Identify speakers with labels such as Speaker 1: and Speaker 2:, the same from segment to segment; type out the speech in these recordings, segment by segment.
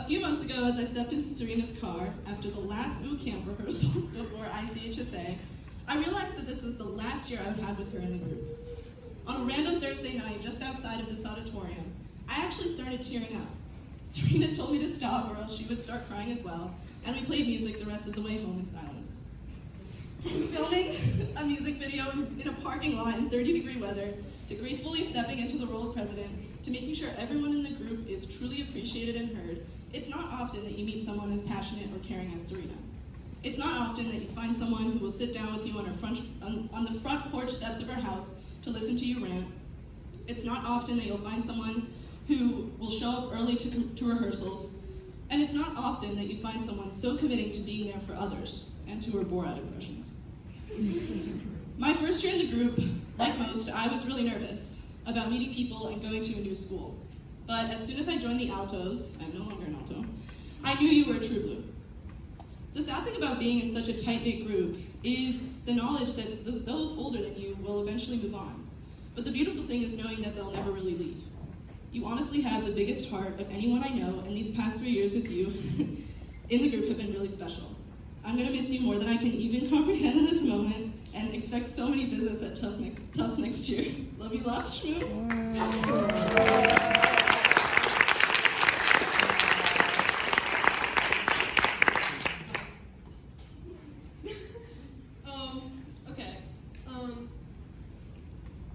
Speaker 1: A few months ago, as I stepped into Sarina's car after the last boot camp rehearsal before ICHSA, I realized that this was the last year I would have with her in the group. On a random Thursday night, just outside of this auditorium, I actually started tearing up. Sarina told me to stop or else she would start crying as well, and we played music the rest of the way home in silence. From filming a music video in a parking lot in 30-degree weather, to gracefully stepping into the role of president, to making sure everyone in the group is truly appreciated and heard, it's not often that you meet someone as passionate or caring as Sarina. It's not often that you find someone who will sit down with you on the front porch steps of her house to listen to you rant. It's not often that you'll find someone who will show up early to rehearsals. And it's not often that you find someone so committing to being there for others and to her bore-out impressions. My first year in the group, like most, I was really nervous about meeting people and going to a new school. But as soon as I joined the altos, I'm no longer an alto, I knew you were a true blue. The sad thing about being in such a tight-knit group is the knowledge that those older than you will eventually move on. But the beautiful thing is knowing that they'll never really leave. You honestly have the biggest heart of anyone I know, and these past 3 years with you in the group have been really special. I'm gonna miss you more than I can even comprehend in this moment, and expect so many visits at Tufts next year. Love you lots, Shmoo.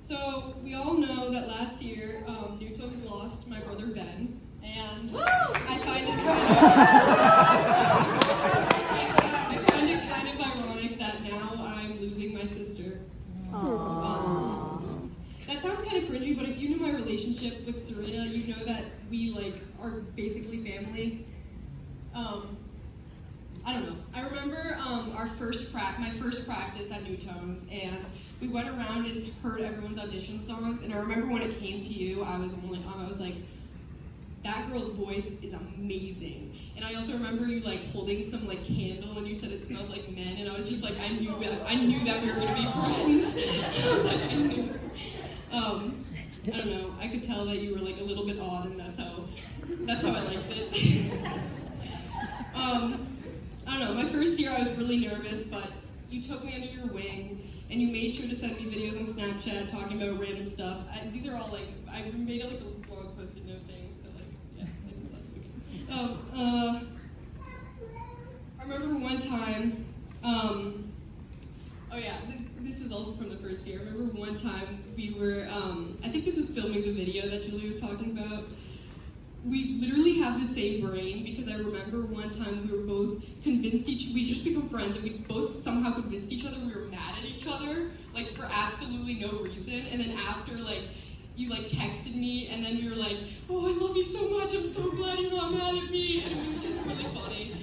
Speaker 2: So we all know that last year, Newtones lost my brother Ben, and I find it kind of ironic that now I'm losing my sister. That sounds kind of cringy, but if you knew my relationship with Sarina, you know that we are basically family. I don't know. I remember my first practice at Newtones, and we went around and heard everyone's audition songs. And I remember when it came to you, I was like, that girl's voice is amazing. And I also remember you holding some candle, and you said it smelled like men, and I was just like, I knew that we were gonna be friends. I was like, I knew. I don't know. I could tell that you were a little bit odd, and that's how I liked it. I don't know, my first year I was really nervous, but you took me under your wing, and you made sure to send me videos on Snapchat talking about random stuff. These are all I made a blog post-it note thing, so yeah. I remember one time, this was also from the first year. I remember one time we were, I think this was filming the video that Julie was talking about. We literally have the same brain, because I remember one time we were both convinced we just become friends, and we both somehow convinced each other we were mad at each other, for absolutely no reason. And then after, you texted me, and then you were like, oh, I love you so much, I'm so glad you're not mad at me, and it was just really funny.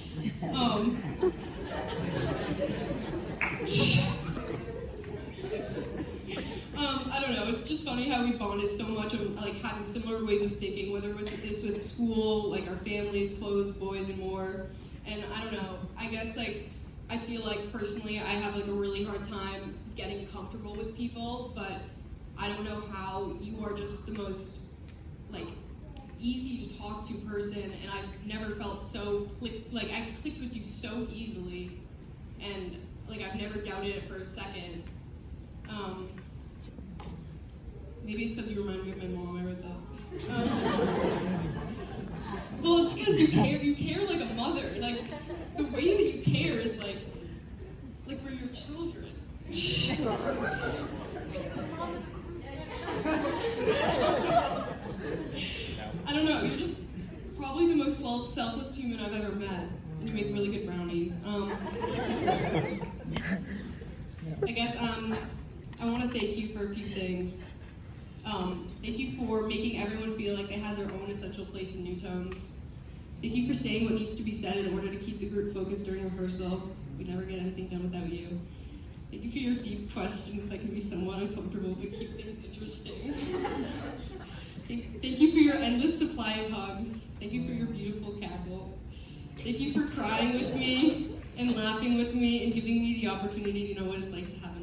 Speaker 2: I don't know, it's just funny how we bonded so much on having similar ways of thinking, whether it's with school, our families, clothes, boys, and more. And I don't know, I guess I feel personally I have a really hard time getting comfortable with people, but I don't know how you are just the most easy to talk to person, and I've never felt so I've clicked with you so easily, and I've never doubted it for a second. Maybe it's because you remind me of my mom. I wrote that. Well, it's because you care like a mother. The way that you care is for your children. I don't know, you're just probably the most selfless human I've ever met, and you make really good brownies. I guess I want to thank you for a few things. Thank you for making everyone feel like they had their own essential place in Newtones. Thank you for saying what needs to be said in order to keep the group focused during rehearsal. We never get anything done without you. Thank you for your deep questions that can be somewhat uncomfortable but keep things interesting. Thank you for your endless supply of hugs. Thank you for your beautiful cackle. Thank you for crying with me and laughing with me and giving me the opportunity to know what it's like to have